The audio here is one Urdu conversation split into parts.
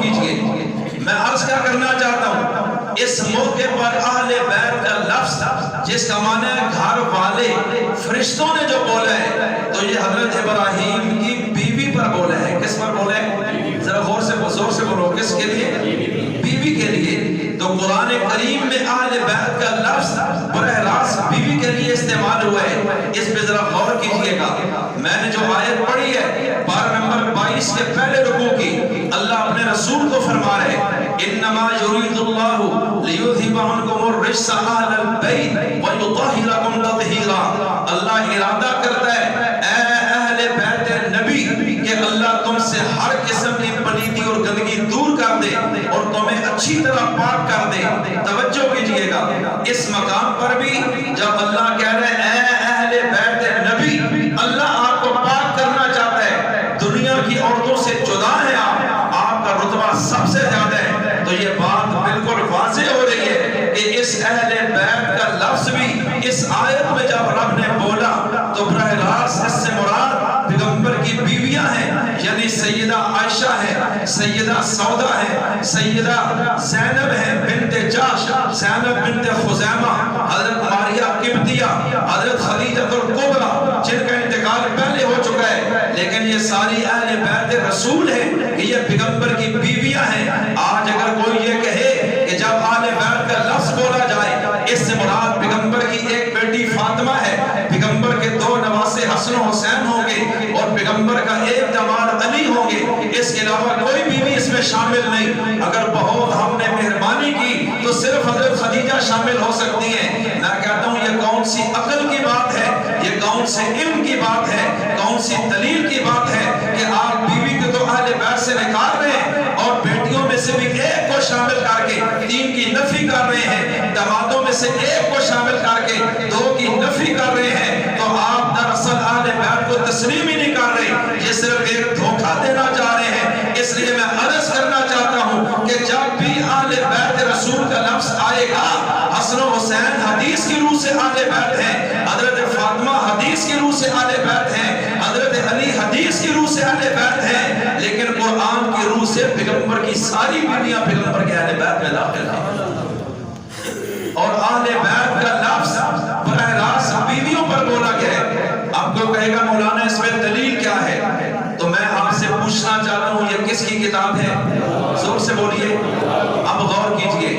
کیجئے. میں عرض کیا کرنا چاہتا ہوں، اس موقع پر اہل بیت کا لفظ جس کا معنی ہے گھر والے، فرشتوں نے جو بولا ہے تو یہ حضرت ابراہیم کی بیوی پر بولا ہے. کس پر بولا ہے؟ ذرا زور سے بولو. کس کے لیے؟ بیوی کے لیے. تو قرآن کریم میں اہل بیت کا لفظ براہ راست بیوی کے لیے استعمال ہوا ہے. اس پہ ذرا غور کیجئے گا. میں نے جو آیت پڑھی ہے پارہ نمبر 22 کے پہلے رکوع کی، اللہ اپنے رسول کو فرما رہے انما یرید اللہ لیذھب عنکم الرجس اہل البیت ویطہرکم تطہیرا. اللہ ارادہ کرتا ہے اے اہل بیت نبی کہ اللہ تم سے ہر قسم کی پلیتی اور گندگی دور کر دے اور تمہیں اچھی طرح پاک کر دے. توجہ کیجئے گا، اس مقام پر بھی جب اللہ کہہ رہے اے اہل بیت نبی، اللہ آپ کو پاک کرنا چاہتا ہے. دنیا کی عورتوں سے جدا ہے آپ کا رتبہ سب سے زیادہ ہے. تو یہ بات بالکل واضح ہو رہی ہے کہ اس اہل بیت کا لفظ بھی اس آیت میں جب رب نے بولا تو براہ راست اس سے مراد پیغمبر کی بیویاں ہیں، یعنی سیدہ عائشہ ہے، سیدہ سودا ہے، سیدہ زینب ہے بنت جاش، زینب بنت خزیمہ، حضرت ماریہ قبطیہ، حضرت خدیجہ الکبریٰ جن کا انتقال پہلے ہو چکا ہے، لیکن یہ ساری اہل بیت رسول ہیں کہ یہ پیغمبر کی بیویاں ہیں. آج اگر کوئی یہ کہے کہ جب اہل بیت کا لفظ بولا جائے اس سے مراد پیغمبر کی ایک بیٹی فاطمہ ہے، پیغمبر کے 2 نواسے حسن و حسین ہوں گے اور پیغمبر کا ایک داماد علی ہوں گے، اس کے علاوہ کوئی بیوی اس میں شامل نہیں. اگر بہت ہم نے مہربانی کی تو صرف حضرت خدیجہ شامل ہو سکتی ہیں. میں کہتا ہوں یہ کون سی عقل کی بات ہے، یہ کون سے علم کی بات ہے، کون سی دلیل کی بات ہے کہ آپ بیوی کو تو اہل بیت سے نکال رہے ہیں اور بیٹیوں میں سے بھی ایک کو شامل کر کے 3 کی نفی کر رہے ہیں، دامادوں میں سے ایک کو شامل کر کے 2 کی نفی کر رہے ہیں. تو آپ دراصل اہل بیت کو تسلیم ہی نہیں کر رہے، یہ صرف ایک دھوکہ دینا چاہ رہے ہیں. اس لیے میں عرض کرنا چاہتا ہوں کہ جب بھی اہل بیت رسول کا لفظ آئے گا، حسن و حسین حدیث کی روح سے اہل بیت ہیں، حضرت فاطمہ حدیث کی روح سے اہل بیت ہیں، حضرت علی حدیث کی روح سے اہل بیت ہیں، لیکن قرآن کی روح سے پیغمبر کی ساری بیویاں پیغمبر کے اہل بیت میں داخل ہیں. اور اہل بیت کا لفظ براہ راست بیویوں پر بولا گیا ہے. آپ کو کہے گا مولانا اس میں دلیل کیا ہے؟ تو میں آپ سے پوچھنا چاہتا ہوں یہ کس کی کتاب ہے؟ زور سے بولیے. اب غور کیجئے،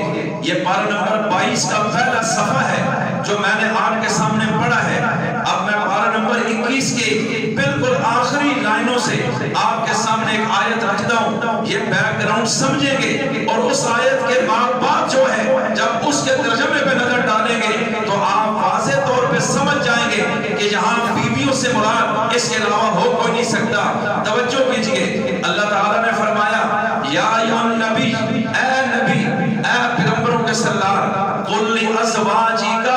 یہ پارہ نمبر 22 کا پہلا صفحہ ہے جو میں نے آپ کے سامنے پڑھا ہے. اب میں پارہ نمبر 21 کے بالکل آخری لائنوں سے آپ کے سامنے ایک آیت رکھتا ہوں. یہ بیک گراؤنڈ سمجھیں گے اور اس آیت کے بعد جو ہے جب اس کے ترجمے پہ نظر ڈالیں گے تو آپ واضح طور پہ سمجھ جائیں گے کہ یہاں بیویوں سے مراد اس کے علاوہ ہو کوئی نہیں سکتا. توجہ کیجئے، اللہ تعالیٰ نے فرمایا یا ایھا النبی، اے نبی، اے پیغمبروں کے سردار، قل لازواجک،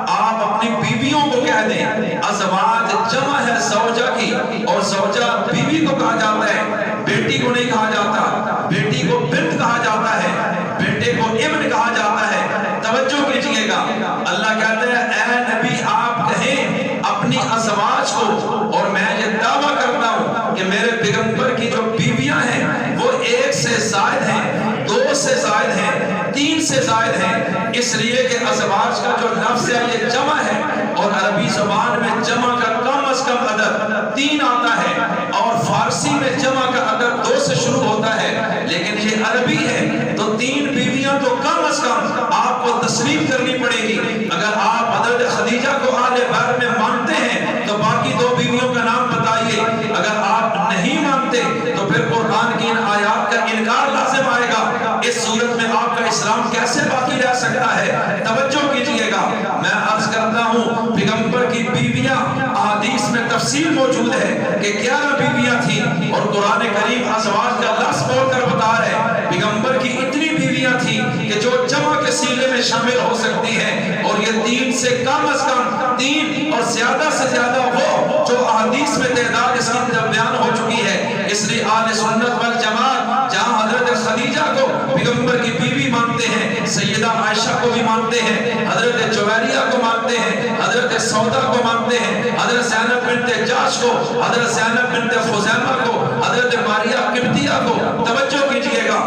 آپ اپنی بیویوں کو کہہ دیں. ازواج جمع ہے زوجہ کی، اور زوجہ بیوی کو کہا جاتا ہے، بیٹی کو نہیں کہا جاتا. بیٹی کو بنت کہا جاتا ہے، بیٹے کو ابن کہا جاتا ہے. توجہ کیجئے گا، اللہ کہتے ہیں اے نبی آپ کہیں اپنی ازواج کو، اور میں یہ دعویٰ کرتا ہوں کہ میرے پیغمبر کی جو بیویاں ہیں وہ 1 سے زائد ہیں، 2 سے زائد ہیں، 3 سے زائد ہیں. اس لیے کہ ازواج کا جو لفظ ہے یہ جمع ہے اور عربی زبان میں جمع کا کم از کم عدد 3 آتا ہے اور فارسی میں جمع کا عدد 2 سے شروع ہوتا ہے، لیکن یہ عربی ہے تو 3 بیویاں تو کم از کم آپ کو تسلیم کرنی پڑے گی. اگر آپ حضرت خدیجہ کو اہل بیت میں مانتے ہیں تو باقی 2 بیویوں کا نام بتائیے. اگر آپ نہیں مانتے تو پھر قرآن کی ان آیات کا انکار لازم آئے گا. اس صورت میں آپ کا اسلام کیسے باقی رہ سکتا ہے؟ توجہ کیجئے گا، میں عرض کرتا ہوں پیغمبر کی بیویاں احادیث میں تفصیل موجود ہے کہ 11 بیویاں تھیں اور قرآن کریم ازواج کا لفظ بول کر بتا رہے پیغمبر کی اتنی بیویاں تھیں کہ جو جمع کے سیلے میں شامل ہو سکتی ہیں، اور یہ 3 سے کم از کم 3 اور زیادہ سے زیادہ وہ جو احادیث میں تعداد اس کی بیان ہو چکی ہے. اس لیے اہل سنت والجماعت جہاں حضرت خدیجہ کو پیغمبر کی بیوی مانتے ہیں، سیدہ عائشہ کو بھی مانتے ہیں، حضرت جویریہ کو مانتے ہیں، حضرت سودا کو مانتے ہیں، حضرت زینب بنت جاش کو، حضرت زینب بنت خزیمہ کو، حضرت ماریہ قبطیہ کو. توجہ کیجئے گا،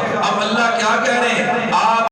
کیا کہہ رہے ہیں؟ آپ